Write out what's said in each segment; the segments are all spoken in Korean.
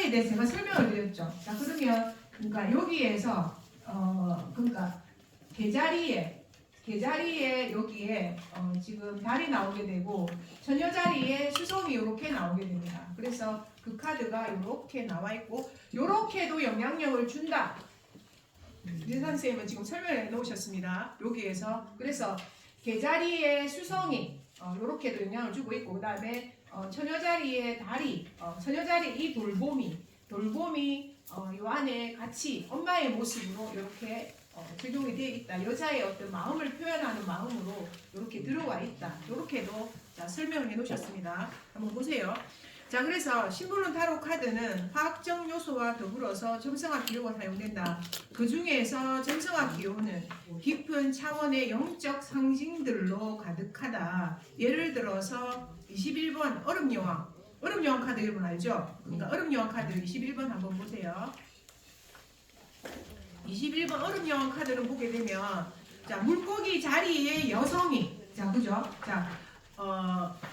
카드에 대해서 제가 설명을 드렸죠. 자, 그러면 그러니까 여기에서 그러니까 계자리에 여기에 지금 달이 나오게 되고 처녀 자리에 수성이 이렇게 나오게 됩니다. 그래서 그 카드가 이렇게 나와 있고 이렇게도 영향력을 준다. 유산 선생님은 지금 설명해 놓으셨습니다. 여기에서 그래서 계자리에 수성이 이렇게도 영향을 주고 있고 그 다음에 처녀 자리에 달이 처녀 자리 이 돌봄이 요 안에 같이 엄마의 모습으로 이렇게 적용이 되어 있다. 여자의 어떤 마음을 표현하는 마음으로 이렇게 들어와 있다. 이렇게도 자, 설명을 해 놓으셨습니다. 한번 보세요. 자, 그래서 신불론 타로 카드는 화학적 요소와 더불어서 점성학 기호가 사용된다. 그 중에서 점성학 기호는 깊은 차원의 영적 상징들로 가득하다. 예를 들어서 21번 얼음여왕 카드 여러분 알죠? 그러니까 얼음여왕 카드 21번 한번 보세요. 21번 얼음여왕 카드를 보게 되면 자, 물고기 자리에 여성이 자, 그죠? 자,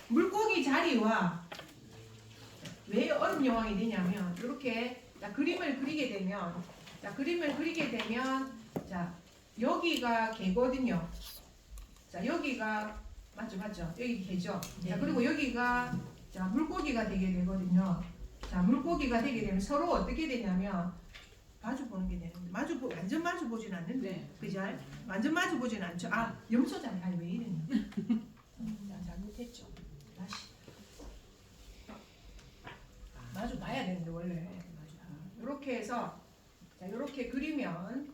물고기 자리와 왜 얼음여왕이 되냐면 이렇게 자, 그림을 그리게 되면 자, 여기가 개거든요. 자, 여기가 맞죠? 여기 개죠. 자, 그리고 여기가 자, 물고기가 되게 되거든요. 자, 물고기가 되게 되면 서로 어떻게 되냐면 마주 보는 게 되는데 완전 마주 보진 않는데, 네. 그죠? 완전 마주 보진 않죠. 아, 염소잖아. 왜 이러냐? 자, 잘못했죠. 다시 마주 봐야 되는데 원래 이렇게 해서 자, 이렇게 그리면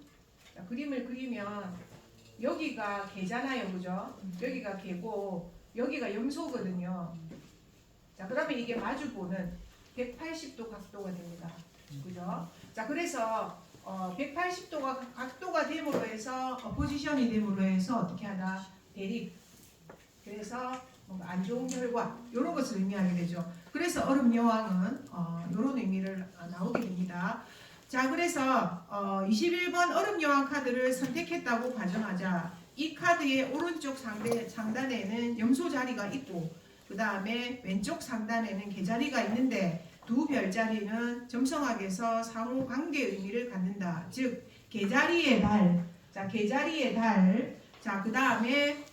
자, 그림을 그리면 여기가 개잖아요, 그죠? 여기가 개고 여기가 염소거든요. 자, 그러면 이게 마주 보는 180도 각도가 됩니다. 그죠? 자, 그래서 180도가 각도가 됨으로 해서 포지션이 됨으로 해서 어떻게 하다 대립. 그래서 뭔가 안 좋은 결과 이런 것을 의미하게 되죠. 그래서 얼음 여왕은 이런 의미를 나오게 됩니다. 자, 그래서 21번 얼음 여왕 카드를 선택했다고 가정하자. 이 카드의 오른쪽 상단에는 염소 자리가 있고 그 다음에 왼쪽 상단에는 개자리가 있는데 두 별자리는 점성학에서 상호 관계 의미를 갖는다. 즉 개자리의 달, 자, 개자리의 달, 자, 그 다음에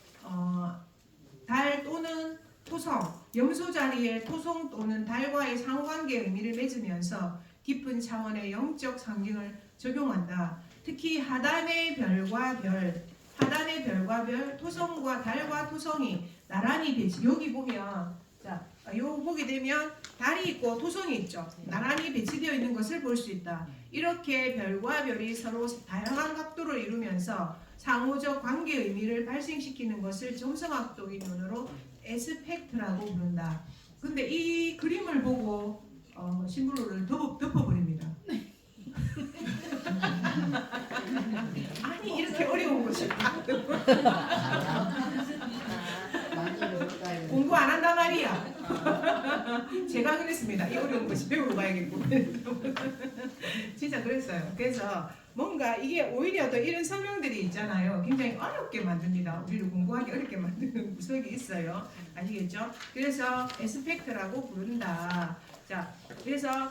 달 또는 토성, 염소 자리의 토성 또는 달과의 상호관계 의미를 맺으면서 깊은 차원의 영적 상징을 적용한다. 특히 하단의 별과 별, 토성과 달과 토성이 나란히 배치. 여기 보면 자, 요 보게 되면 달이 있고 토성이 있죠. 나란히 배치되어 있는 것을 볼 수 있다. 이렇게 별과 별이 서로 다양한 각도를 이루면서 상호적 관계 의미를 발생시키는 것을 점성학적인 논어로 에스펙트라고 부른다. 근데 이 그림을 보고 신불로를 덮어버립니다. 아니 이렇게 어려운 것이 공부 안 한단 말이야. 제가 그랬습니다. 이 어려운 것이 배우러 가야겠고. 진짜 그랬어요. 그래서 뭔가 이게 오히려 더 이런 설명들이 있잖아요. 굉장히 어렵게 만듭니다. 우리를 공부하기 어렵게 만드는 구석이 있어요. 아시겠죠? 그래서 에스펙트라고 부른다. 자, 그래서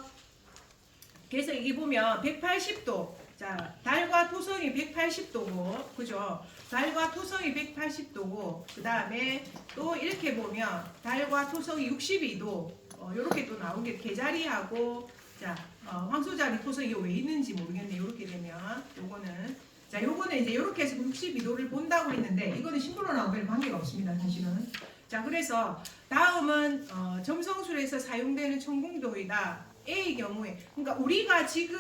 이게 보면 180도. 자, 달과 토성이 180도고, 그죠? 달과 토성이 180도고, 그 다음에 또 이렇게 보면 달과 토성이 62도, 요렇게 또 나온 게 개자리하고, 자, 황소자리 토성이 왜 있는지 모르겠네. 요렇게 되면, 요거는 이제 요렇게 해서 62도를 본다고 했는데, 이거는 신불로랑 별 관계가 없습니다, 사실은. 자, 그래서 다음은, 점성술에서 사용되는 천궁도이다. A의 경우에, 그러니까 우리가 지금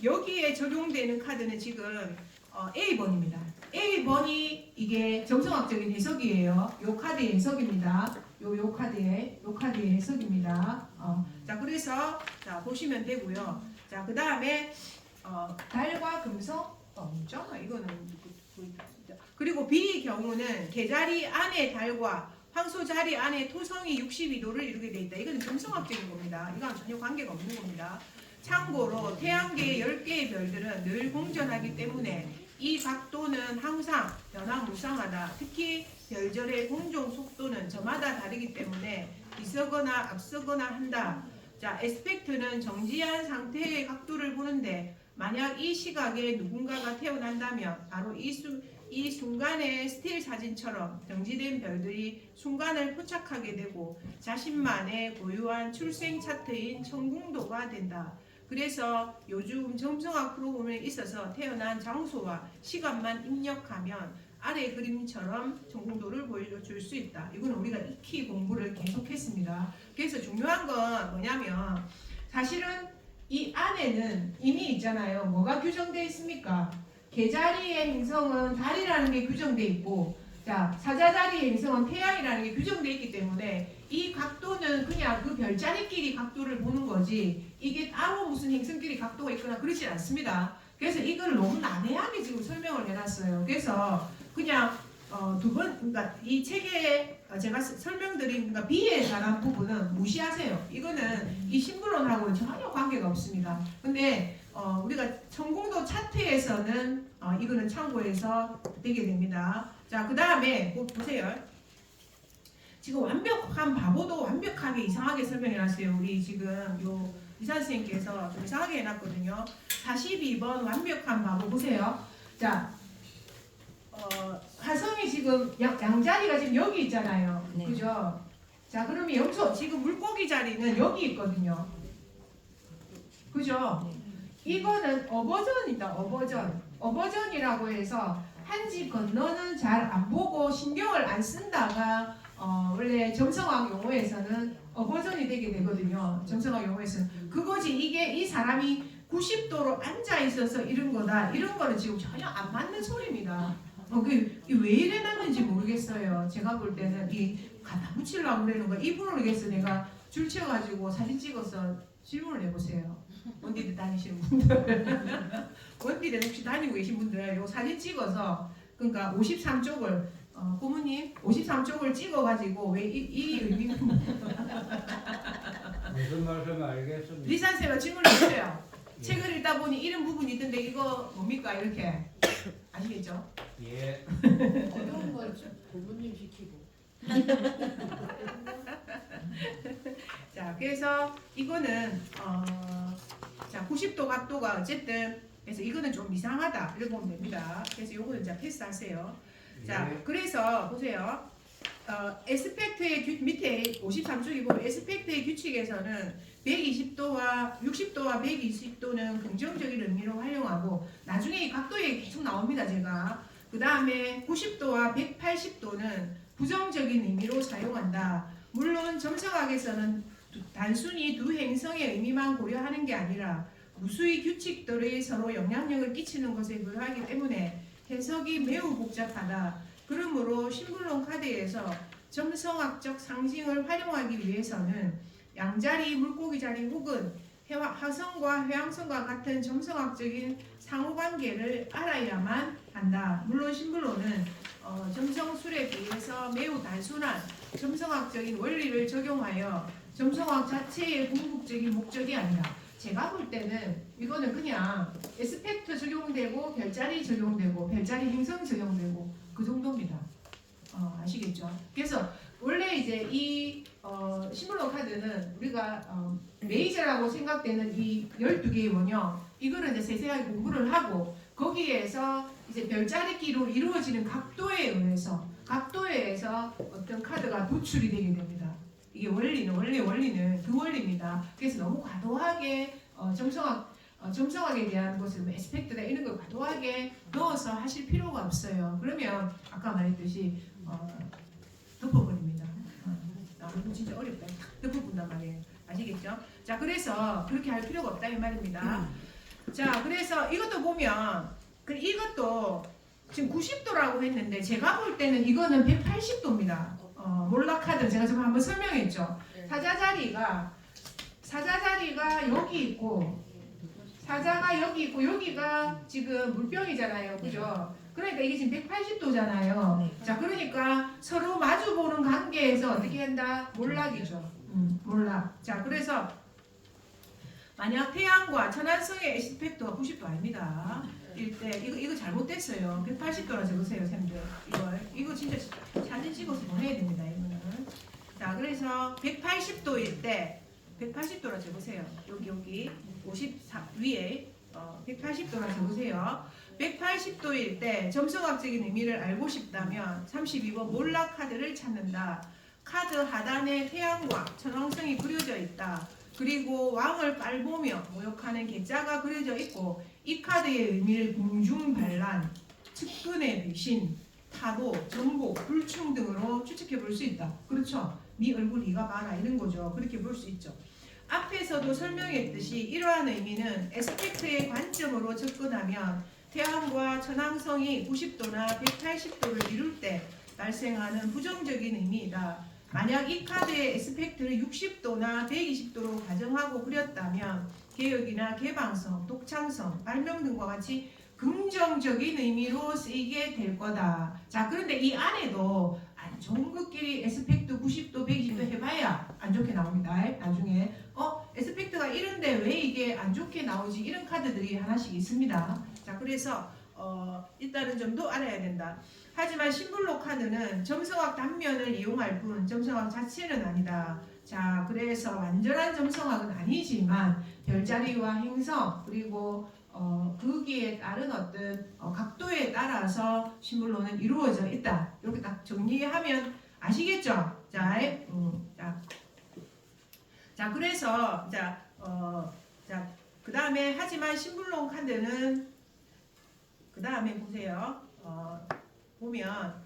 여기에 적용되는 카드는 지금 A번입니다. A번이 이게 점성학적인 해석이에요. 요 카드의 해석입니다. 요 카드의 해석입니다. 자, 그래서 자, 보시면 되고요. 자, 그 다음에 달과 금성 없죠? 이거는 그리고 B의 경우는 개자리 안에 달과 황소 자리 안에 토성이 62도를 이루게 돼 있다. 이건 점성학적인 겁니다. 이건 전혀 관계가 없는 겁니다. 참고로 태양계의 10개의 별들은 늘 공전하기 때문에 이 각도는 항상 변화무쌍하다. 특히 별절의 공존 속도는 저마다 다르기 때문에 뒤서거나 앞서거나 한다. 자, 에스펙트는 정지한 상태의 각도를 보는데 만약 이 시각에 누군가가 태어난다면 바로 이 순간의 스틸 사진처럼 정지된 별들이 순간을 포착하게 되고 자신만의 고유한 출생 차트인 청궁도가 된다. 그래서 요즘 점성학 프로그램에 있어서 태어난 장소와 시간만 입력하면 아래 그림처럼 청궁도를 보여줄 수 있다. 이건 우리가 익히 공부를 계속했습니다. 그래서 중요한 건 뭐냐면 사실은 이 안에는 이미 있잖아요. 뭐가 규정되어 있습니까? 개자리의 행성은 달이라는 게 규정되어 있고, 자 사자자리의 행성은 태양이라는 게 규정되어 있기 때문에 이 각도는 그냥 그 별자리끼리 각도를 보는 거지 이게 따로 무슨 행성끼리 각도가 있거나 그렇지 않습니다. 그래서 이걸 너무 난해하게 지금 설명을 해놨어요. 그래서 그냥 두 번, 그러니까 이 책에 제가 설명드린 그러니까 비에 관한 부분은 무시하세요. 이거는 이 신분론하고는 전혀 관계가 없습니다. 근데 우리가 청궁도 차트에서는 이거는 참고해서 되게 됩니다. 자, 그 다음에 보세요. 지금 완벽한 바보도 완벽하게 이상하게 설명해놨어요. 우리 지금 요 이사 선생님께서 좀 이상하게 해놨거든요. 42번 완벽한 바보 보세요. 자, 화성이 지금 양자리가 지금 여기 있잖아요. 네. 그죠? 자, 그러면 여기서 지금 물고기 자리는 여기 있거든요. 그죠? 이거는 어버전이다. 어버전이라고 해서 한 집 건너는 잘 안 보고 신경을 안 쓴다가 원래 점성학 용어에서는 어버전이 되게 되거든요. 점성학 용어에서는 그거지. 이게 이 사람이 90도로 앉아 있어서 이런 거다. 이런 거는 지금 전혀 안 맞는 소리입니다. 왜 이래놨는지 모르겠어요. 제가 볼 때는 이 갖다 붙이려고 그러는 거. 이 모르겠어. 내가 줄 채워가지고 사진 찍어서 질문을 해보세요. 원디대 다니시는 분들, 원디대 혹시 다니고 계신 분들, 요 사진 찍어서 그러니까 53쪽을 부모님 53쪽을 찍어가지고 왜 이 의미는 무슨 말씀 알겠습니다. 리산쌤가 질문을 했어요. 책을 읽다 보니 이런 부분이 있던데 이거 뭡니까 이렇게 아시겠죠? 예. 어려운 걸 부모님 시키고. 자, 그래서 이거는 자 90도 각도가 어쨌든 그래서 이거는 좀 이상하다 이렇게 보면 됩니다. 그래서 요거는 이제 패스하세요. 자, 예. 그래서 보세요. 에스펙트의 밑에 53쪽이 보면 에스펙트의 규칙에서는 120도와 60도와 120도는 긍정적인 의미로 활용하고 나중에 이 각도에 계속 나옵니다. 제가 그 다음에 90도와 180도는 부정적인 의미로 사용한다. 물론 점성학에서는 단순히 두 행성의 의미만 고려하는 게 아니라 무수히 규칙들이 서로 영향력을 끼치는 것에 불과하기 때문에 해석이 매우 복잡하다. 그러므로 신분론 카드에서 점성학적 상징을 활용하기 위해서는 양자리, 물고기 자리 혹은 화성과 해왕성과 같은 점성학적인 상호관계를 알아야만 한다. 물론 신분론은 점성술에 비해서 매우 단순한 점성학적인 원리를 적용하여 점성학 자체의 궁극적인 목적이 아니라 제가 볼 때는 이거는 그냥 에스펙트 적용되고 별자리 적용되고 별자리 행성 적용되고 그 정도입니다. 아시겠죠? 그래서 원래 이제 이 신물론 카드는 우리가 메이저라고 생각되는 이 12개의 원형 이거를 이제 세세하게 공부를 하고 거기에서 이제 별자리끼로 이루어지는 각도에 의해서 어떤 카드가 도출이 되게 됩니다. 이게 원리는 그 원리입니다. 그래서 너무 과도하게 점성학에 대한 것을 에스펙트나 이런 걸 과도하게 넣어서 하실 필요가 없어요. 그러면 아까 말했듯이 덮어버립니다. 이거 진짜 어렵다. 덮어본단 말이에요. 아시겠죠? 자, 그래서 그렇게 할 필요가 없다 이 말입니다. 자, 그래서 이것도 보면 이것도 지금 90도라고 했는데 제가 볼 때는 이거는 180도입니다. 몰라카드 제가 지금 한번 설명했죠. 사자자리가 여기 있고 사자가 여기 있고 여기가 지금 물병이잖아요. 그죠? 그러니까 이게 지금 180도잖아요. 자, 그러니까 서로 마주보는 관계에서 어떻게 한다? 몰락이죠. 몰락. 자, 그래서 만약 태양과 천안성의 에스펙트가 90도 아닙니다. 일때 이거 잘못됐어요. 180도라 적으세요, 쌤들. 이거 진짜 사진 찍어서 보내야 됩니다. 이거는. 자, 그래서 180도일 때 180도라 적으세요. 여기 54 위에 180도라 적으세요. 180도일 때 점성학적인 의미를 알고 싶다면 32번 몰라 카드를 찾는다. 카드 하단에 태양과 천왕성이 그려져 있다. 그리고 왕을 빨보며 모욕하는 개자가 그려져 있고 이 카드의 의미를 공중반란, 측근의 배신, 타도, 정복, 불충 등으로 추측해 볼 수 있다. 그렇죠? 네 얼굴 네가 봐라 이런 거죠. 그렇게 볼 수 있죠. 앞에서도 설명했듯이 이러한 의미는 에스펙트의 관점으로 접근하면 태양과 천왕성이 90도나 180도를 이룰 때 발생하는 부정적인 의미이다. 만약 이 카드의 에스펙트를 60도나 120도로 가정하고 그렸다면 개혁이나 개방성, 독창성, 발명 등과 같이 긍정적인 의미로 쓰이게 될 거다. 자, 그런데 이 안에도 안 좋은 것끼리 에스펙트 90도, 120도 해봐야 안 좋게 나옵니다. 나중에 에스펙트가 이런데 왜 이게 안 좋게 나오지? 이런 카드들이 하나씩 있습니다. 자, 그래서 일단은 좀 더 알아야 된다. 하지만 심블록 카드는 점성학 단면을 이용할 뿐 점성학 자체는 아니다. 자, 그래서 완전한 점성학은 아니지만 별자리와 행성 그리고 거기에 따른 어떤 각도에 따라서 심블록은 이루어져 있다. 이렇게 딱 정리하면 아시겠죠? 자, 그래서 그 다음에 하지만 심블록 카드는 그 다음에 보세요. 보면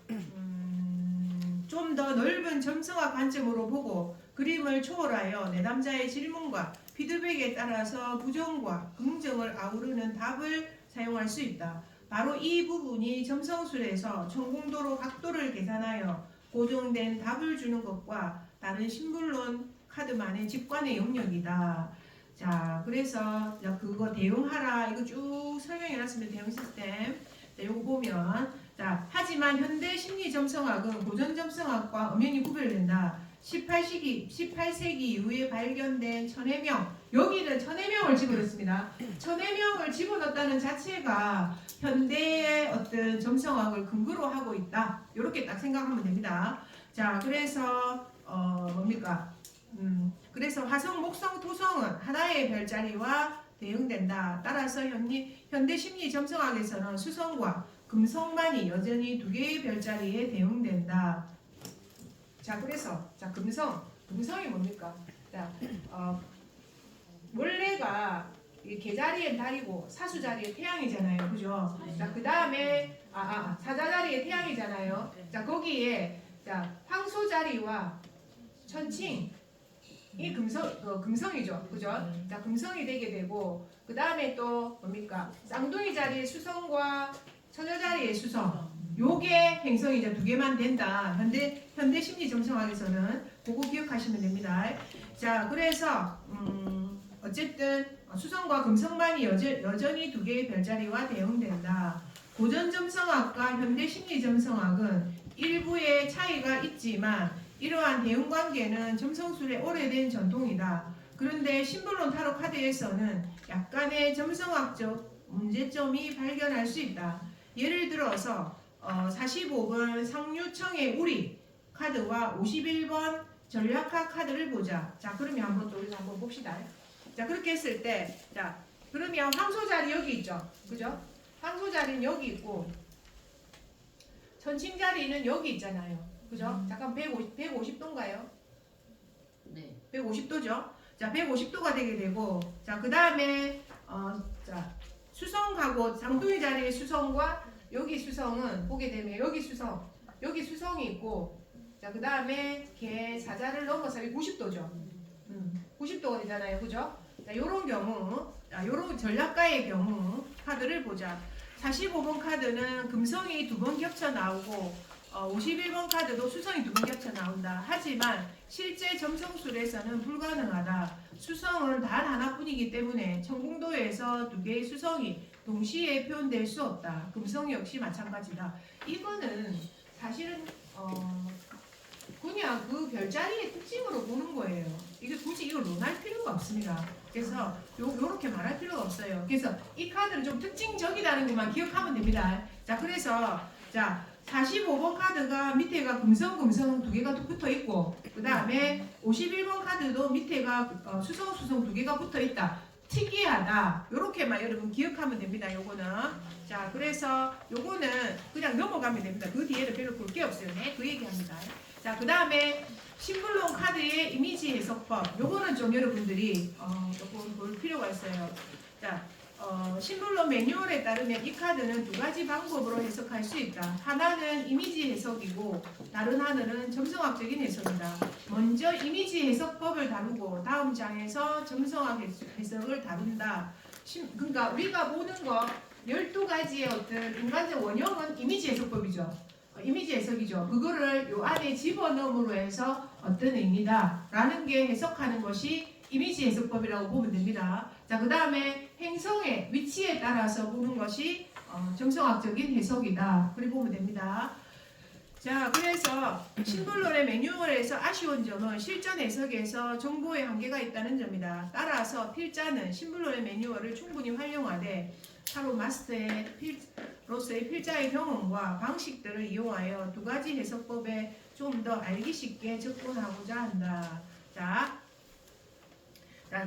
좀 더 넓은 점성학 관점으로 보고 그림을 초월하여 내담자의 질문과 피드백에 따라서 부정과 긍정을 아우르는 답을 사용할 수 있다. 바로 이 부분이 점성술에서 천공도로 각도를 계산하여 고정된 답을 주는 것과 다른 심블론 카드만의 직관의 영역이다. 자, 그래서 그거 대응하라 이거 쭉 설명해놨습니다. 대응 시스템. 자, 요거 보면 하지만 현대 심리 점성학은 고전 점성학과 엄연히 구별된다. 18세기 이후에 발견된 천해명, 여기는 천해명을 집어넣습니다. 천해명을 집어넣었다는 자체가 현대의 어떤 점성학을 근거로 하고 있다. 이렇게 딱 생각하면 됩니다. 자, 그래서 뭡니까? 그래서 화성, 목성, 토성은 하나의 별자리와 대응된다. 따라서 현대 심리 점성학에서는 수성과 금성만이 여전히 두 개의 별자리에 대응된다. 자, 그래서 금성이 뭡니까? 자, 원래가 개자리엔 달이고 사수 자리에 태양이잖아요, 그죠? 자, 그 다음에 사자 자리에 태양이잖아요. 자, 거기에 황소 자리와 천칭 이 금성이죠, 그죠? 자, 금성이 되게 되고 그 다음에 또 뭡니까? 쌍둥이 자리의 수성과 처녀 자리의 수성. 요게 행성이 두 개만 된다. 현대 심리 점성학에서는 그거 기억하시면 됩니다. 자, 그래서 어쨌든 수성과 금성만이 여전히 두 개의 별자리와 대응된다. 고전 점성학과 현대 심리 점성학은 일부의 차이가 있지만 이러한 대응 관계는 점성술의 오래된 전통이다. 그런데 심블론 타로 카드에서는 약간의 점성학적 문제점이 발견할 수 있다. 예를 들어서 45번 상류청의 우리 카드와 51번 전략학 카드를 보자. 자, 그러면 한번 봅시다. 자, 그렇게 했을 때, 그러면 황소 자리 여기 있죠, 그죠? 황소 자리는 여기 있고, 천칭 자리는 여기 있잖아요, 그죠? 잠깐 150도인가요? 네. 150도죠. 자, 150도가 되게 되고, 자, 그 다음에 수성하고 쌍둥이 자리의 수성과 여기 수성은 보게 되면 여기 수성이 있고, 자, 그 다음에 개 사자를 넘어서 90도죠. 90도가 되잖아요, 그죠? 자, 요런 경우, 요런 전략가의 경우 카드를 보자. 45번 카드는 금성이 2번 겹쳐 나오고 51번 카드도 수성이 2번 겹쳐 나온다. 하지만 실제 점성술에서는 불가능하다. 수성은 단 하나뿐이기 때문에 천공도에서 두 개의 수성이 동시에 표현될 수 없다. 금성 역시 마찬가지다. 이거는 사실은 그냥 그 별자리의 특징으로 보는 거예요. 이게 굳이 이걸 논할 필요가 없습니다. 그래서 요렇게 말할 필요가 없어요. 그래서 이 카드는 좀 특징적이라는 것만 기억하면 됩니다. 자, 그래서 45번 카드가 밑에가 금성 두 개가 붙어 있고, 그 다음에 51번 카드도 밑에가 수성 두 개가 붙어 있다. 특이하다. 요렇게만 여러분 기억하면 됩니다. 요거는. 자, 그래서 요거는 그냥 넘어가면 됩니다. 그 뒤에는 별로 볼 게 없어요. 네, 그 얘기합니다. 자, 그 다음에 심블론 카드의 이미지 해석법. 요거는 좀 여러분들이 조금 볼 필요가 있어요. 자, 심블론 매뉴얼에 따르면 이 카드는 두 가지 방법으로 해석할 수 있다. 하나는 이미지 해석이고 다른 하나는 점성학적인 해석이다. 먼저 이미지 해석법을 다루고 다음 장에서 점성학 해석을 다룬다. 그러니까 우리가 보는 거 12가지의 어떤 인간적 원형은 이미지 해석법이죠. 이미지 해석이죠. 그거를 요 안에 집어넣음으로 해서 어떤 의미다 라는 게 해석하는 것이 이미지 해석법이라고 보면 됩니다. 자, 그 다음에 행성의 위치에 따라서 보는 것이 점성학적인 해석이다. 그렇게 보면 됩니다. 자, 그래서 심블론의 매뉴얼에서 아쉬운 점은 실전 해석에서 정보의 한계가 있다는 점이다. 따라서 필자는 심블론의 매뉴얼을 충분히 활용하되 타로 마스터로서의 필자의 경험과 방식들을 이용하여 두 가지 해석법에 좀 더 알기 쉽게 접근하고자 한다. 자,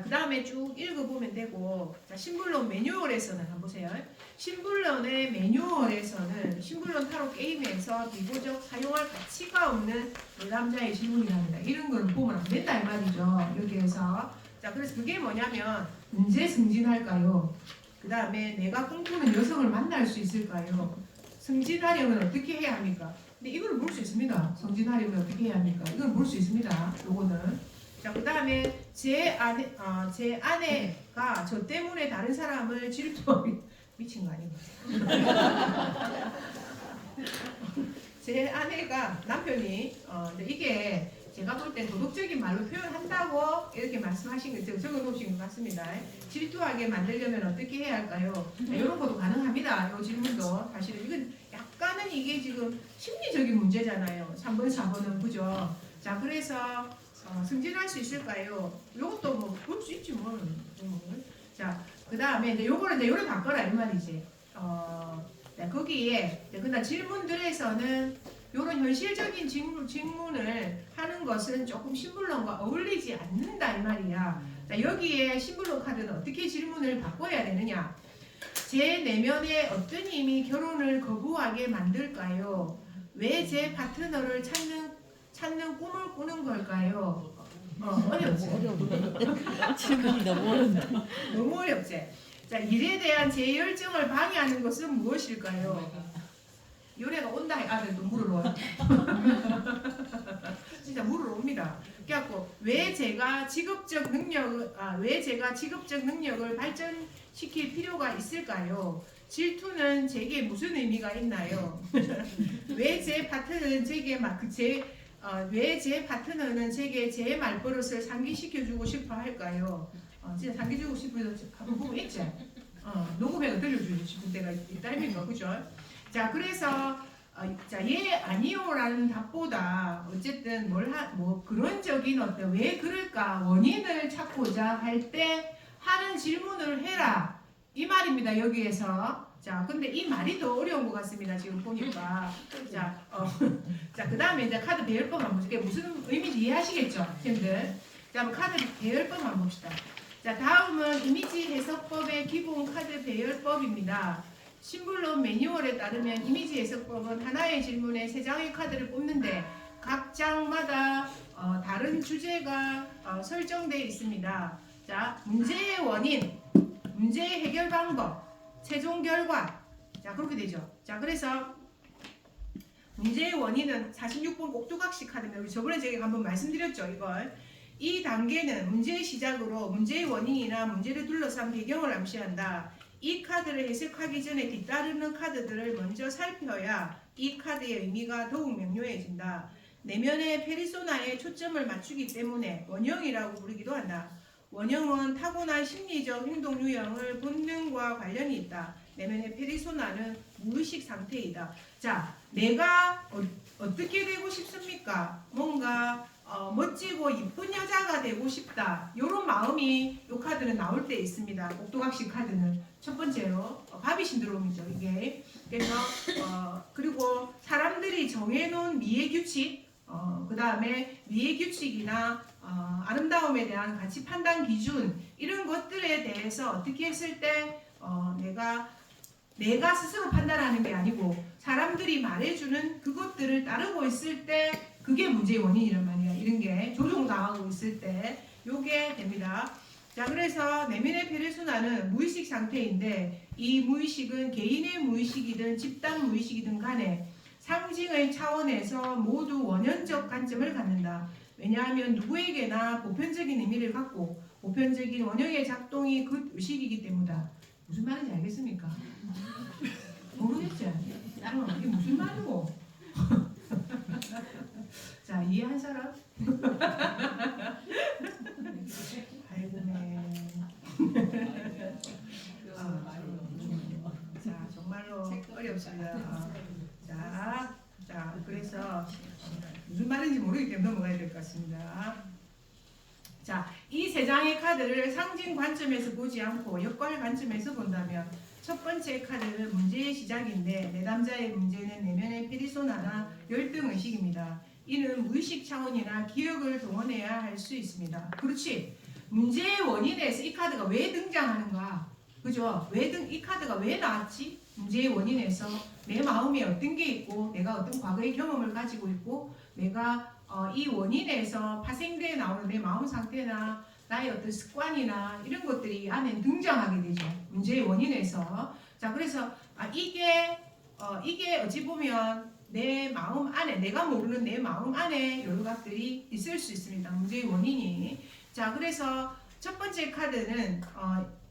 그 다음에 쭉 읽어보면 되고, 자, 심블론 매뉴얼에서는 한번 보세요. 심블론의 매뉴얼에서는 심블론 타로 게임에서 비교적 사용할 가치가 없는 남자의 질문이랍니다. 이런 걸 보면 안 된다 이 말이죠. 여기에서. 자, 그래서 그게 뭐냐면 언제 승진할까요? 그 다음에 내가 꿈꾸는 여성을 만날 수 있을까요? 승진하려면 어떻게 해야 합니까? 근데 이걸 볼 수 있습니다. 승진하려면 어떻게 해야 합니까? 이걸 볼 수 있습니다. 요거는. 자, 그 다음에 제 아내가 저 때문에 다른 사람을 질투하고 미친 거 아닌가? 제 아내가 남편이 이게 제가 볼 때 도덕적인 말로 표현한다고 이렇게 말씀하신 거 적어놓으신 것 같습니다. 질투하게 만들려면 어떻게 해야 할까요? 이런 것도 가능합니다. 이 질문도 사실은 이건 약간은 이게 지금 심리적인 문제잖아요. 3번, 4번은 그죠? 자, 그래서 승진할 수 있을까요? 이것도 뭐 볼 수 있지 뭐. 자, 그 다음에 이제 요거를 이제 요래 바꿔라 이 말이지. 거기에 그다음 질문들에서는 요런 현실적인 질문을 하는 것은 조금 심블론과 어울리지 않는다 이 말이야. 자, 여기에 심블론 카드는 어떻게 질문을 바꿔야 되느냐? 제 내면에 어떤 힘이 결혼을 거부하게 만들까요? 왜 제 파트너를 찾는 꿈을 꾸는 걸까요? 어렵지? 질문이 너무 어렵네. 너무 어렵지? 자, 일에 대한 제 열정을 방해하는 것은 무엇일까요? 요래가 온다 아들도 물으러 와요. 진짜 물으러 옵니다. 그래갖고 왜 제가 직업적 능력을 발전시킬 필요가 있을까요? 질투는 제게 무슨 의미가 있나요? 왜 제 파트너는 제게 제 말버릇을 상기시켜주고 싶어 할까요? 진짜 상기주고 싶은 부분 있지? 녹음해서 들려주고 싶은 때가 있다니까, 그죠? 자, 그래서 예 아니요라는 답보다 어쨌든 뭐 그런적인 어떤 왜 그럴까 원인을 찾고자 할 때 하는 질문을 해라 이 말입니다. 여기에서. 자, 근데 이 말이 더 어려운 것 같습니다. 지금 보니까. 자, 그 다음에 이제 카드 배열법 한번 볼게요. 무슨 의미인지 이해하시겠죠, 선생님들? 자, 한번 카드 배열법 한번 봅시다. 자, 다음은 이미지 해석법의 기본 카드 배열법입니다. 심블론 매뉴얼에 따르면 이미지 해석법은 하나의 질문에 3장의 카드를 뽑는데 각 장마다 다른 주제가 설정되어 있습니다. 자, 문제의 원인, 문제의 해결 방법, 최종 결과. 자, 그렇게 되죠. 자, 그래서 문제의 원인은 46번 꼭두각시 카드입니다. 저번에 제가 한번 말씀드렸죠, 이걸. 이 단계는 문제의 시작으로 문제의 원인이나 문제를 둘러싼 배경을 암시한다. 이 카드를 해석하기 전에 뒤따르는 카드들을 먼저 살펴야 이 카드의 의미가 더욱 명료해진다. 내면의 페르소나에 초점을 맞추기 때문에 원형이라고 부르기도 한다. 원형은 타고난 심리적 행동 유형을 본능과 관련이 있다. 내면의 페르소나는 무의식 상태이다. 자, 내가 어떻게 되고 싶습니까? 뭔가 멋지고 이쁜 여자가 되고 싶다. 이런 마음이 이 카드는 나올 때 있습니다. 꼭두각시 카드는 첫 번째로 바비 신드롬이죠. 이게 그래서 그리고 사람들이 정해놓은 미의 규칙, 그 다음에 미의 규칙이나 아름다움에 대한 가치 판단 기준 이런 것들에 대해서 어떻게 했을 때 내가 스스로 판단하는 게 아니고 사람들이 말해주는 그것들을 따르고 있을 때 그게 문제의 원인이란 말이야. 이런 게 조종당하고 있을 때 요게 됩니다. 자, 그래서 내면의 페르소나는 무의식 상태인데 이 무의식은 개인의 무의식이든 집단 무의식이든 간에 상징의 차원에서 모두 원형적 관점을 갖는다. 왜냐하면 누구에게나 보편적인 의미를 갖고 보편적인 원형의 작동이 그 의식이기 때문이다. 무슨 말인지 알겠습니까? 모르겠지? 이게 무슨 말이고? 자, 이해한 사람? 아이고네. 자, 정말로 어렵습니다. 자, 그래서 무슨 말인지 모르기 때문에 넘어가야 될 것 같습니다. 자, 이 세 장의 카드를 상징 관점에서 보지 않고 역할 관점에서 본다면 첫 번째 카드는 문제의 시작인데 내담자의 문제는 내면의 페르소나나 열등의식입니다. 이는 무의식 차원이나 기억을 동원해야 할 수 있습니다. 그렇지. 문제의 원인에서 이 카드가 왜 등장하는가? 그죠? 이 카드가 왜 나왔지? 문제의 원인에서 내 마음에 어떤 게 있고 내가 어떤 과거의 경험을 가지고 있고 내가 이 원인에서 파생되어 나오는 내 마음 상태나 나의 어떤 습관이나 이런 것들이 안에 등장하게 되죠. 문제의 원인에서. 자, 그래서 이게 어찌 보면 내 마음 안에 내가 모르는 내 마음 안에 여러 것들이 있을 수 있습니다. 문제의 원인이. 자, 그래서 첫 번째 카드는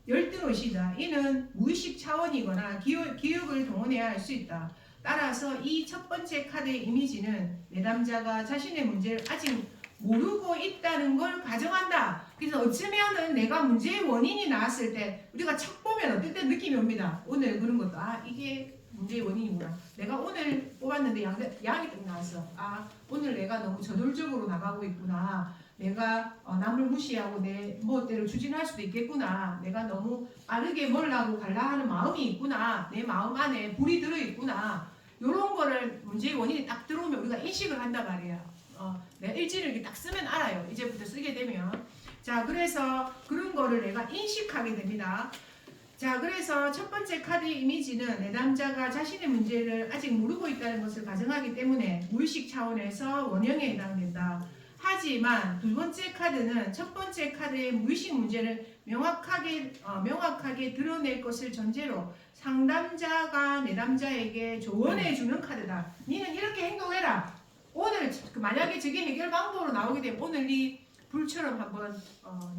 열등의식이다. 이는 무의식 차원이거나 기억을 동원해야 할 수 있다. 따라서 이 첫 번째 카드의 이미지는 내담자가 자신의 문제를 아직 모르고 있다는 걸 가정한다. 그래서 어쩌면은 내가 문제의 원인이 나왔을 때 우리가 척 보면 어떨 때 느낌이 옵니다. 오늘 그런 것도 이게 문제의 원인이구나. 내가 오늘 뽑았는데 양이 딱 나왔어. 오늘 내가 너무 저돌적으로 나가고 있구나. 내가 남을 무시하고 내 멋대로 추진할 수도 있겠구나. 내가 너무 빠르게 뭘 하고 갈라 하는 마음이 있구나. 내 마음 안에 불이 들어있구나. 이런 거를 문제의 원인이 딱 들어오면 우리가 인식을 한단 말이야. 내가 일지를 이렇게 딱 쓰면 알아요. 이제부터 쓰게 되면. 자, 그래서 그런 거를 내가 인식하게 됩니다. 자, 그래서 첫 번째 카드의 이미지는 내담자가 자신의 문제를 아직 모르고 있다는 것을 가정하기 때문에 무의식 차원에서 원형에 해당된다. 하지만 두 번째 카드는 첫 번째 카드의 무의식 문제를 명확하게 드러낼 것을 전제로 상담자가 내담자에게 조언해 주는 카드다. 니는 이렇게 행동해라. 오늘 만약에 저게 해결 방법으로 나오게 되면 오늘 네 불처럼 한번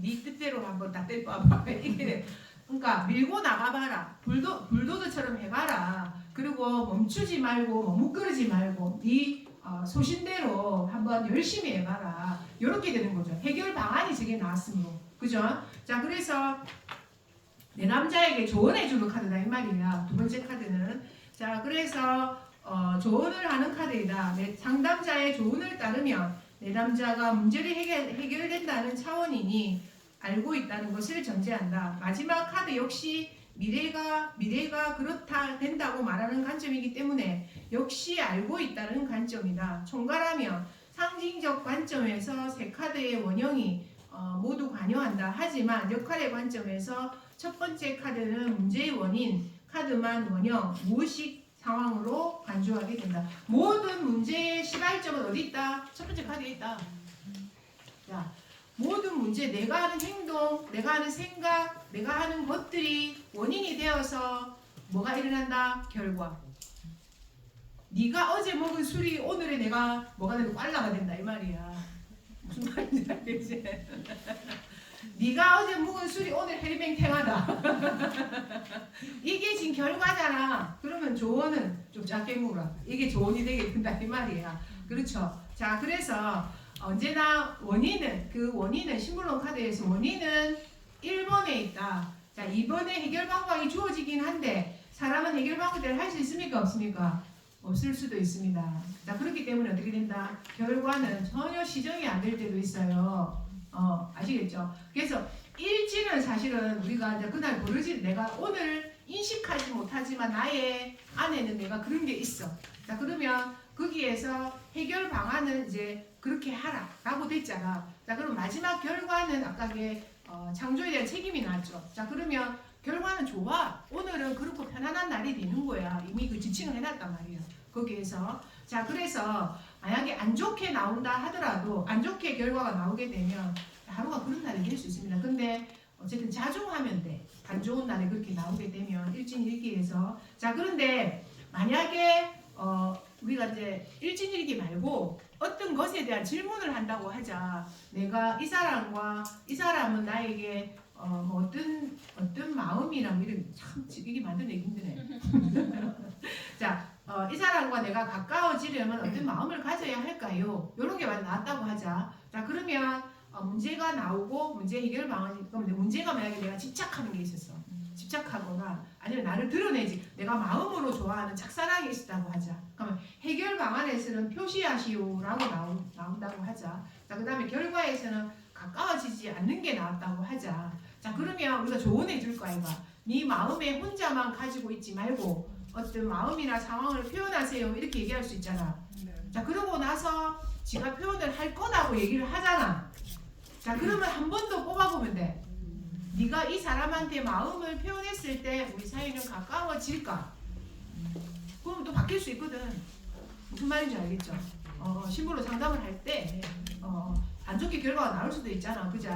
네 뜻대로 한번 다 떼봐봐. 이게 그러니까 밀고 나가봐라. 불도저처럼 해봐라. 그리고 멈추지 말고 머뭇거리지 말고 네 소신대로 한번 열심히 해봐라. 이렇게 되는 거죠. 해결 방안이 저게 나왔으므로. 그죠? 자, 그래서 내 남자에게 조언해주는 카드다 이 말이야. 두 번째 카드는. 자, 그래서 조언을 하는 카드이다. 내 상담자의 조언을 따르면 내 남자가 문제를 해결된다는 차원이니 알고 있다는 것을 전제한다. 마지막 카드 역시 미래가 그렇다 된다고 말하는 관점이기 때문에 역시 알고 있다는 관점이다. 총괄하면 상징적 관점에서 세 카드의 원형이 모두 관여한다. 하지만 역할의 관점에서 첫 번째 카드는 문제의 원인, 카드만 원형, 무의식 상황으로 간주하게 된다. 모든 문제의 시발점은 어디 있다? 첫 번째 카드에 있다. 자, 모든 문제, 내가 하는 행동, 내가 하는 생각, 내가 하는 것들이 원인이 되어서 뭐가 일어난다? 결과. 네가 어제 먹은 술이 오늘의 내가 뭐가 되고 꽐라가 된다 이 말이야. 무슨 말인지 알겠지? 네가 어제 먹은 술이 오늘 헬뱅탱하다. 이게 지금 결과잖아. 그러면 조언은 좀 작게 물어. 이게 조언이 되게 된다 이 말이야. 그렇죠? 자, 그래서 언제나 원인은 심볼론 카드에서 원인은 1번에 있다. 자, 2번에 해결 방법이 주어지긴 한데 사람은 해결 방법대로 할 수 있습니까? 없습니까? 없을 수도 있습니다. 자, 그렇기 때문에 어떻게 된다? 결과는 전혀 시정이 안 될 때도 있어요. 아시겠죠? 그래서 사실은 우리가 이제 그날 버려진 내가 오늘 인식하지 못하지만 나의 안에는 내가 그런 게 있어. 자 그러면 거기에서 해결 방안은 이제 그렇게 하라라고 됐잖아. 자 그럼 마지막 결과는 아까 창조에 대한 책임이 나왔죠. 자 그러면 결과는 좋아. 오늘은 그렇고 편안한 날이 되는 거야. 이미 그 지칭을 해놨단 말이야. 거기에서 자 그래서 만약에 안 좋게 나온다 하더라도 안 좋게 결과가 나오게 되면 하루가 그런 날이 될 수 있습니다. 근데 어쨌든 자중하면 돼. 안 좋은 날에 그렇게 나오게 되면 일진일기에서 자 그런데 만약에 우리가 이제 일진일기 말고 어떤 것에 대한 질문을 한다고 하자. 내가 이 사람과 이 사람은 나에게 뭐 어떤 마음이랑 뭐 이런 참 이게 만들기 힘드네. 자, 이 사람과 내가 가까워지려면 어떤 마음을 가져야 할까요? 이런 게 나왔다고 하자. 자, 그러면 문제가 나오고 문제 해결 방안이 그럼 문제가 만약에 내가 집착하는 게 있었어. 집착하거나 아니면 나를 드러내지 내가 마음으로 좋아하는 착사랑이 있었다고 하자. 그러면 해결 방안에서는 표시하시오라고 나온다고 하자. 자, 그 다음에 결과에서는 가까워지지 않는 게 나왔다고 하자. 자, 그러면 우리가 조언해 줄 거 아이가. 네 마음에 혼자만 가지고 있지 말고 어떤 마음이나 상황을 표현하세요. 이렇게 얘기할 수 있잖아. 자, 그러고 나서 지가 표현을 할 거라고 얘기를 하잖아. 자, 그러면 한 번 더 뽑아보면 돼. 네가 이 사람한테 마음을 표현했을 때 우리 사이는 가까워질까? 그럼 또 바뀔 수 있거든. 무슨 말인지 알겠죠? 신부로 상담을 할 때 안 좋게 결과가 나올 수도 있잖아. 그죠?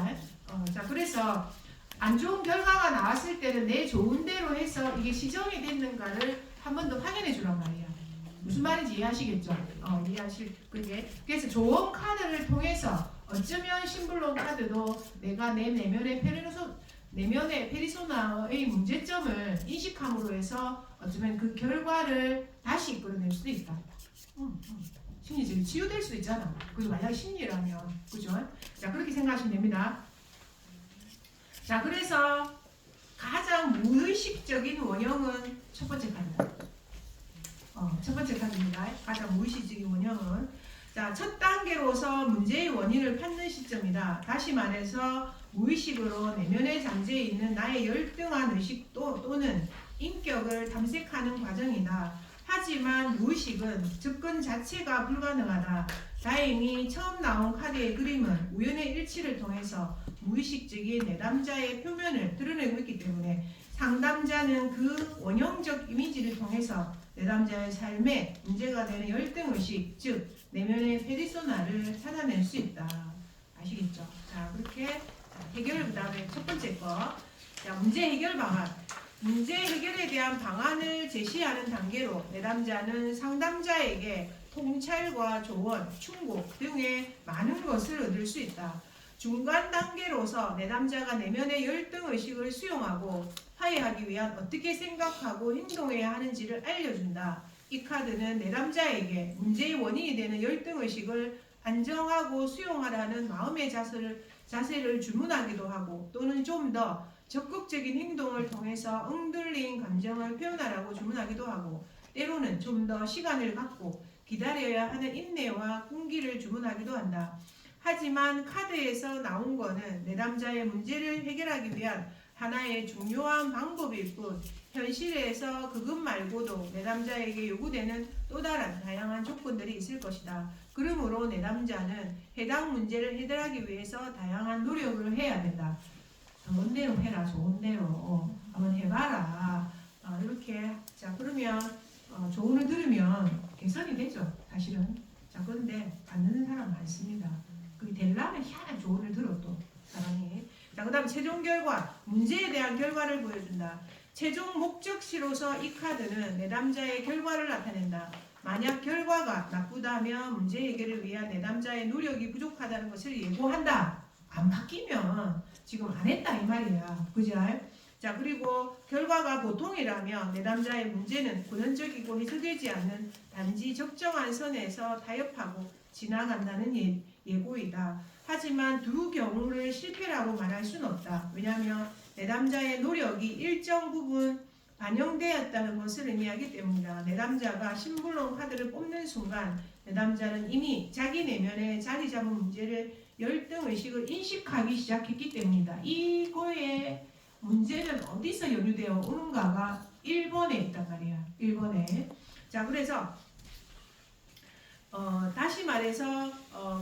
자, 그래서 안 좋은 결과가 나왔을 때는 내 좋은 대로 해서 이게 시정이 됐는가를 한 번 더 확인해 주란 말이야. 무슨 말인지 이해하시겠죠? 이해하실 그게. 그래서 조언 카드를 통해서 어쩌면 신불론 카드도 내가 내 내면의 페리소나의 문제점을 인식함으로 해서 어쩌면 그 결과를 다시 이끌어낼 수도 있다. 심리적으로 치유될 수도 있잖아. 그죠? 만약에 심리라면. 그죠? 자, 그렇게 생각하시면 됩니다. 자, 그래서 가장 무의식적인 원형은 첫 번째 카드. 첫 번째 카드입니다. 가장 무의식적인 원형은 자, 첫 단계로서 문제의 원인을 찾는 시점이다. 다시 말해서 무의식으로 내면에 잠재해 있는 나의 열등한 의식 또는 인격을 탐색하는 과정이다. 하지만 무의식은 접근 자체가 불가능하다. 다행히 처음 나온 카드의 그림은 우연의 일치를 통해서 무의식적인 내담자의 표면을 드러내고 있기 때문에 상담자는 그 원형적 이미지를 통해서 내담자의 삶에 문제가 되는 열등의식, 즉 내면의 페리소나를 찾아낼 수 있다. 아시겠죠? 자, 그렇게 해결, 그 다음에 첫 번째 거. 자, 문제 해결 방안. 문제 해결에 대한 방안을 제시하는 단계로 내담자는 상담자에게 통찰과 조언, 충고 등의 많은 것을 얻을 수 있다. 중간 단계로서 내담자가 내면의 열등의식을 수용하고 화해하기 위한 어떻게 생각하고 행동해야 하는지를 알려준다. 이 카드는 내담자에게 문제의 원인이 되는 열등의식을 안정하고 수용하라는 마음의 자세를 주문하기도 하고 또는 좀 더 적극적인 행동을 통해서 응들린 감정을 표현하라고 주문하기도 하고 때로는 좀 더 시간을 갖고 기다려야 하는 인내와 끈기를 주문하기도 한다. 하지만 카드에서 나온 거는 내담자의 문제를 해결하기 위한 하나의 중요한 방법일 뿐 현실에서 그것 말고도 내담자에게 요구되는 또 다른 다양한 조건들이 있을 것이다. 그러므로 내담자는 해당 문제를 해결하기 위해서 다양한 노력을 해야 된다. 좋은 대로 해라. 좋은 대로 한번 해봐라. 이렇게 자 그러면 조언을 들으면 개선이 되죠. 사실은. 자 그런데 안 듣는 사람 많습니다. 그게 되려면 희한한 조언을 들어도 사람이. 자 그다음 최종 결과 문제에 대한 결과를 보여준다. 최종 목적시로서 이 카드는 내담자의 결과를 나타낸다. 만약 결과가 나쁘다면 문제 해결을 위한 내담자의 노력이 부족하다는 것을 예고한다. 안 바뀌면 지금 안 했다 이 말이야. 그죠? 자 그리고 결과가 보통이라면 내담자의 문제는 고전적이고 해소되지 않는 단지 적정한 선에서 타협하고 지나간다는 예고이다. 하지만 두 경우를 실패라고 말할 수는 없다. 왜냐하면 내담자의 노력이 일정 부분 반영되었다는 것을 의미하기 때문이다. 내담자가 신불론 카드를 뽑는 순간 내담자는 이미 자기 내면에 자리 잡은 문제를 열등 의식을 인식하기 시작했기 때문이다. 이거의 문제는 어디서 연유되어 오는가가 1번에 있단 말이야. 1번에. 자, 그래서 다시 말해서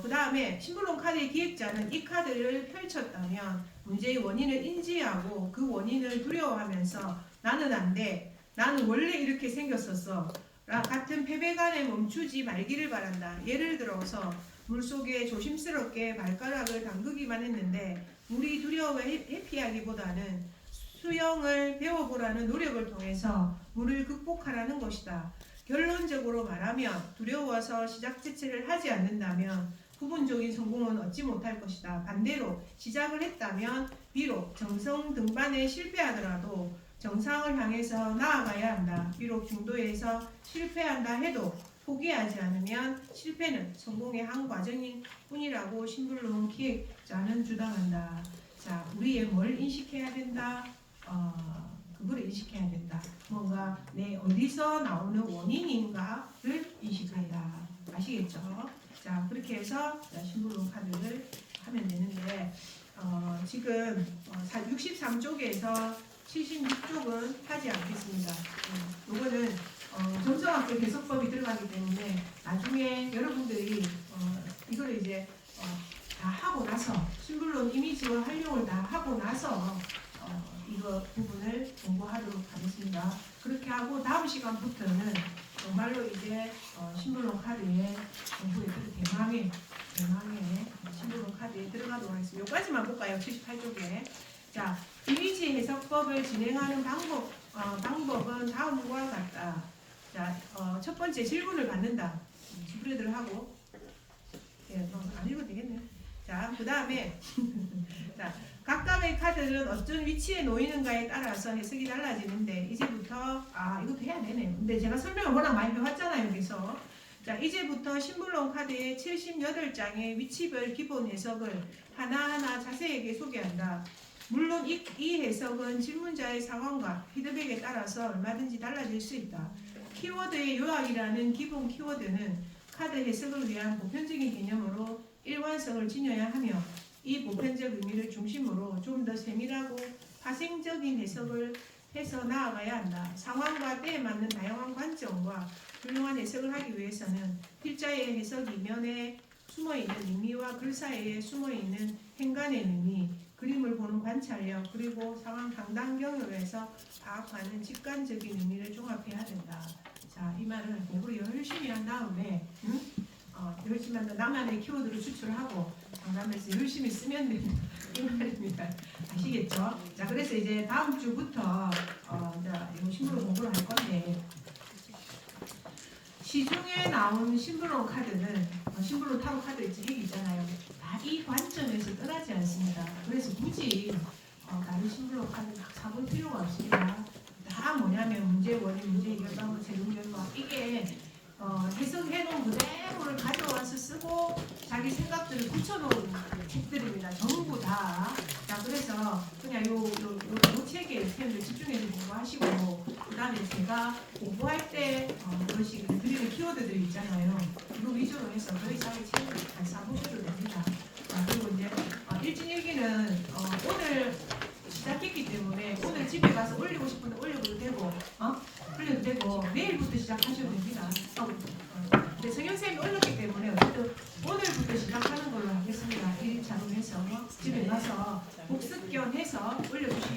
그 다음에 신불론 카드의 기획자는 이 카드를 펼쳤다면 문제의 원인을 인지하고 그 원인을 두려워하면서 나는 안 돼. 나는 원래 이렇게 생겼었어. 같은 패배감에 멈추지 말기를 바란다. 예를 들어서 물속에 조심스럽게 발가락을 담그기만 했는데 물이 두려워 회피하기보다는 수영을 배워보라는 노력을 통해서 물을 극복하라는 것이다. 결론적으로 말하면 두려워서 시작 자체를 하지 않는다면 부분적인 성공은 얻지 못할 것이다. 반대로 시작을 했다면 비록 정성 등반에 실패하더라도 정상을 향해서 나아가야 한다. 비록 중도에서 실패한다 해도 포기하지 않으면 실패는 성공의 한 과정인 뿐이라고 신불론 기획자는 주장한다. 자, 우리의 뭘 인식해야 된다? 그거를 인식해야 된다. 뭔가 내 어디서 나오는 원인인가를 인식한다. 아시겠죠? 자, 그렇게 해서 신불론 카드를 하면 되는데 지금 63쪽에서 76쪽은 하지 않겠습니다. 이거는 점성학적 해석법이 들어가기 때문에 나중에 여러분들이 이거를 이제 다 하고 나서 신불론 이미지와 활용을 다 하고 나서 이거 부분을 공부하도록 하겠습니다. 그렇게 하고 다음 시간부터는 정말로 이제 신불론 카드에 공부에 대망의 신불론 카드에 들어가도록 하겠습니다. 여기까지만 볼까요? 78쪽에. 자, 이미지 해석법을 진행하는 방법은 다음과 같다. 자, 첫 번째 질문을 받는다. 스프레드를 하고, 안 읽어도 되겠네. 자, 그 다음에 자, 각각의 카드는 어떤 위치에 놓이는가에 따라서 해석이 달라지는데 이제부터 이것도 해야 되네요. 근데 제가 설명을 워낙 많이 해왔잖아요. 여기서. 자, 이제부터 신불론 카드의 78장의 위치별 기본 해석을 하나하나 자세하게 소개한다. 물론 이 해석은 질문자의 상황과 피드백에 따라서 얼마든지 달라질 수 있다. 키워드의 요약이라는 기본 키워드는 카드 해석을 위한 보편적인 개념으로 일관성을 지녀야 하며 이 보편적 의미를 중심으로 좀 더 세밀하고 파생적인 해석을 해서 나아가야 한다. 상황과 때에 맞는 다양한 관점과 훌륭한 해석을 하기 위해서는 필자의 해석 이면에 숨어있는 의미와 글 사이에 숨어있는 행간의 의미, 그림을 보는 관찰력, 그리고 상황 상당 경험에서 파악하는 직관적인 의미를 종합해야 된다. 자, 이 말은 공부를 열심히 한 다음에 열심히 한다. 나만의 키워드를 추출하고 상담에서 열심히 쓰면 된다. 이 말입니다. 아시겠죠? 자, 그래서 이제 다음 주부터 이 신불론 공부를 할 건데 시중에 나온 신불론 카드는 신불론 타로 카드 있잖아요. 다 이 관점에서 떠나지 않습니다. 그래서 굳이 다른 신불론 카드 막 사볼 필요가 없습니다. 다 뭐냐면 문제 원인, 문제 해결 방법, 재능 결과 이게 해석해놓은 그대로를 가져와서 쓰고 자기 생각들을 붙여놓은 책들입니다. 전부 다. 자, 그래서 그냥 요 책에 쌤들 집중해서 공부하시고 그 다음에 제가 공부할 때 그것이 드리는 키워드들 있잖아요. 이거 위주로 해서 더 이상의 책을 잘 사보셔도 됩니다. 그리고 이제 일진일기는 오늘 시작했기 때문에 오늘 집에 가서 올리고 싶은데 올려도 되고 올려도 되고 내일부터 시작하셔도 됩니다. 근데 성현쌤이 올렸기 때문에 어쨌든 오늘부터 시작하는 걸로 하겠습니다. 1차로 해서 집에 가서 복습 겸 해서 올려주시면